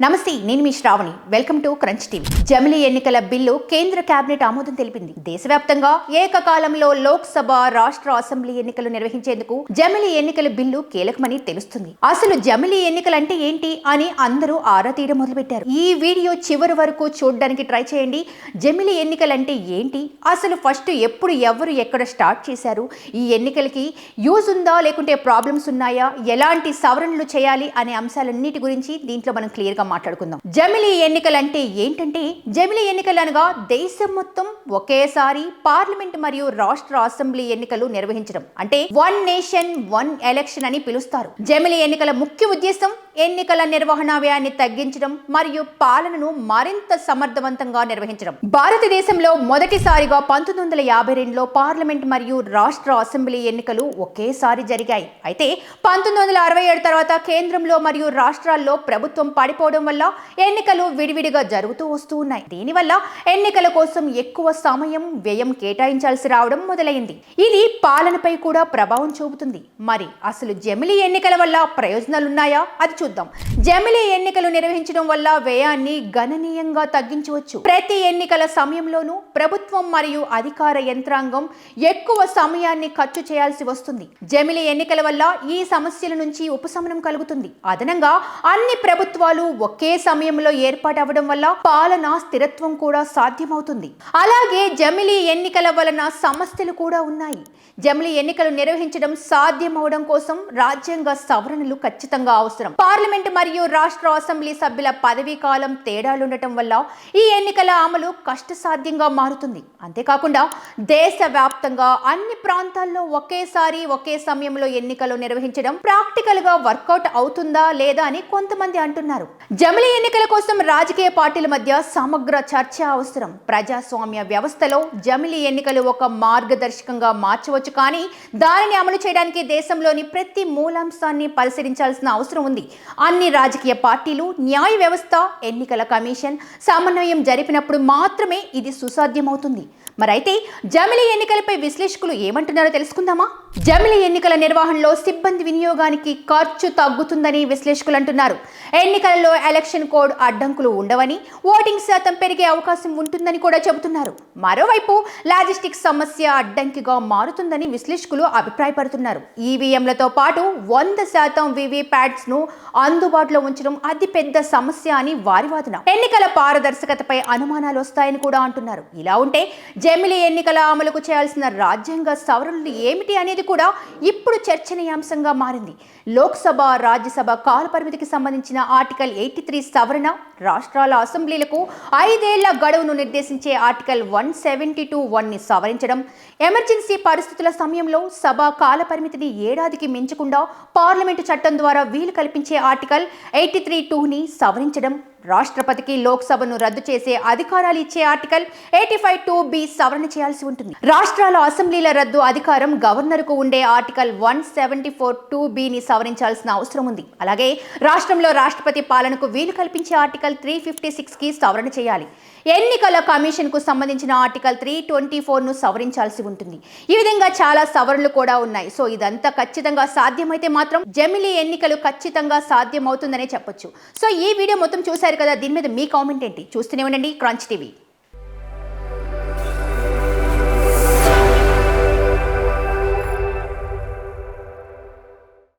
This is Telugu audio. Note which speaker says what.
Speaker 1: నమస్తే, నేను మీ Sravani. Welcome to crunch TV. జమిలీ ఎన్నికల బిల్లు కేంద్ర కేబినెట్ ఆమోదం తెలిపింది. దేశవ్యాప్తంగా ఏకకాలంలో లోక్సభ, రాష్ట్ర అసెంబ్లీ ఎన్నికలు నిర్వహించేందుకు జమిలీ ఎన్నికల బిల్లు కీలకమని తెలుస్తుంది. అసలు జమిలీ ఎన్నికలు అంటే ఏంటి అని అందరూ ఆరా తీయడం మొదలుపెట్టారు. ఈ వీడియో చివరి వరకు చూడడానికి ట్రై చేయండి. జమిలీ ఎన్నికలు అంటే ఏంటి, అసలు ఫస్ట్ ఎప్పుడు ఎవరు ఎక్కడ స్టార్ట్ చేశారు, ఈ ఎన్నికలకి యూజ్ ఉందా లేకుంటే ప్రాబ్లమ్స్ ఉన్నాయా, ఎలాంటి సవరణలు చేయాలి అనే అంశాలన్నిటి గురించి దీంట్లో మనం క్లియర్గా మాట్లాడుకుందాం. జమిలీ ఎన్నికలు అంటే ఏంటంటే, జమిలీ ఎన్నికలు అనగా దేశం మొత్తం ఒకేసారి పార్లమెంట్ మరియు రాష్ట్ర అసెంబ్లీ ఎన్నికలు నిర్వహించడం, అంటే వన్ నేషన్ వన్ ఎలక్షన్ అని పిలుస్తారు. జమిలీ ఎన్నికల ముఖ్య ఉద్దేశం ఎన్నికల నిర్వహణ వ్యయాన్ని తగ్గించడం మరియు పాలనను మరింత సమర్థవంతంగా నిర్వహించడం. భారతదేశంలో మొదటిసారిగా 1952లో పార్లమెంట్ మరియు రాష్ట్ర అసెంబ్లీ ఎన్నికలు ఒకేసారి జరిగాయి. అయితే 1967 తర్వాత కేంద్రంలో మరియు రాష్ట్రాల్లో ప్రభుత్వం పడిపోవడం వల్ల ఎన్నికలు విడివిడిగా జరుగుతూ వస్తూ ఉన్నాయి. దీనివల్ల ఎన్నికల కోసం ఎక్కువ సమయం వ్యయం కేటాయించాల్సి రావడం మొదలైంది. ఇది పాలనపై కూడా ప్రభావం చూపుతుంది. మరి అసలు జమిలీ ఎన్నికల వల్ల ప్రయోజనాలున్నాయా, అది చూద్దాం. జమిలీ ఎన్నికలు నిర్వహించడం వల్ల వ్యయాన్ని గణనీయంగా తగ్గించవచ్చు. ప్రతి ఎన్నికల సమయంలోనూ ప్రభుత్వం మరియు అధికార యంత్రాంగం ఎక్కువ సమయాన్ని ఖర్చు చేయాల్సి వస్తుంది. జమిలీ ఎన్నికల వల్ల ఈ సమస్యల నుంచి ఉపశమనం కలుగుతుంది. అదనంగా అన్ని ప్రభుత్వాలు ఒకే సమయంలో ఏర్పాటు అవ్వడం వల్ల పాలనా స్థిరత్వం కూడా సాధ్యమవుతుంది. అలాగే జమిలీ ఎన్నికల వలన సమస్యలు కూడా ఉన్నాయి. జమిలీ ఎన్నికలు నిర్వహించడం సాధ్యమవడం కోసం రాజ్యాంగ సవరణలు ఖచ్చితంగా అవసరం. పార్లమెంట్ మరియు రాష్ట్ర అసెంబ్లీ సభ్యుల పదవీ కాలం తేడాలుండటం వల్ల ఈ ఎన్నికల అమలు కష్టసాధ్యంగా మారుతుంది. అంతేకాకుండా దేశవ్యాప్తంగా అన్ని ప్రాంతాల్లో ఒకేసారి ఒకే సమయంలో ఎన్నికలు నిర్వహించడం ప్రాక్టికల్ గా వర్కౌట్ అవుతుందా లేదా అని కొంతమంది అంటున్నారు. జమిలీ ఎన్నికల కోసం రాజకీయ పార్టీల మధ్య సమగ్ర చర్చ అవసరం. ప్రజాస్వామ్య వ్యవస్థలో జమిలీ ఎన్నికలు ఒక మార్గదర్శకంగా మార్చవచ్చు, కానీ దానిని అమలు చేయడానికి దేశంలోని ప్రతి మూలాంశాన్ని పరిశీలించాల్సిన అవసరం ఉంది. అన్ని రాజకీయ పార్టీలు, న్యాయ వ్యవస్థ, ఎన్నికల కమిషన్ సమన్వయం జరిపినప్పుడు మాత్రమే ఇది సుసాధ్యమవుతుంది. మరైతే జమిలీ ఎన్నికలపై విశ్లేషకులు ఏమంటున్నారో తెలుసుకుందామా? జమిలీ ఎన్నికల నిర్వహణలో సిబ్బంది వినియోగానికి ఖర్చు తగ్గుతుందని విశ్లేషకులు అంటున్నారు. ఎన్నికలలో ఎలక్షన్ కోడ్ అడ్డంకులు ఉండవని, ఓటింగ్ శాతం పెరిగే అవకాశం ఉంటుందని కూడా చెబుతున్నారు. మరోవైపు లాజిస్టిక్స్ సమస్య అడ్డంకిగా మారుతుందని విశ్లేషకులు అభిప్రాయపడుతున్నారు. ఈవీఎంలతో పాటు 100% వీవీప్యాట్స్ ను అందుబాటులో ఉంచడం అతిపెద్ద సమస్య అని వారి వాదన. ఎన్నికల పారదర్శకతపై అనుమానాలు వస్తాయని కూడా అంటున్నారు. ఇలా ఉంటే జమిలీ ఎన్నికల అమలుకు చేయాల్సిన రాజ్యాంగ సవరణలు ఏమిటి అనేది కూడా ఇప్పుడు చర్చనీయాంశంగా మారింది. లోక్సభ, రాజ్యసభ కాలపరిమితికి సంబంధించిన ఆర్టికల్ 83 సవరణ, రాష్ట్రాల అసెంబ్లీలకు 5 ఏళ్ల గడువును నిర్దేశించే ఆర్టికల్ 172(1) సవరించడం, ఎమర్జెన్సీ పరిస్థితుల సమయంలో సభ కాలపరిమితిని ఏడాదికి మించకుండా పార్లమెంటు చట్టం ద్వారా వీలు కల్పించే ఆర్టికల్ 83(2)ని సవరించడం, రాష్ట్రపతికి లోక్సభను రద్దు చేసే అధికారాలు ఇచ్చే ఆర్టికల్ 85(2)(b) సవరణ చేయాల్సి ఉంటుంది. రాష్ట్రాల అసెంబ్లీల రద్దు అధికారం గవర్నర్కు ఉండే ఆర్టికల్ 174(2)(b)ని సవరించాల్సిన అవసరం ఉంది. అలాగే రాష్ట్రంలో రాష్ట్రపతి పాలనకు వీలు కల్పించే ఆర్టికల్ 356కి సవరణ చేయాలి. ఎన్నికల కమిషన్ కు సంబంధించిన ఆర్టికల్ 324ను సవరించాల్సి ఉంటుంది. ఈ విధంగా చాలా సవరణలు కూడా ఉన్నాయి. సో ఇదంతా ఖచ్చితంగా సాధ్యమైతే మాత్రం జమిలీ ఎన్నికలు ఖచ్చితంగా సాధ్యమవుతుందనే చెప్పొచ్చు. సో ఈ వీడియో మొత్తం చూశారు కదా, దీని మీద మీ కామెంట్ ఏంటి? చూస్తూనే ఉండండి క్రంచ్ టీవీ.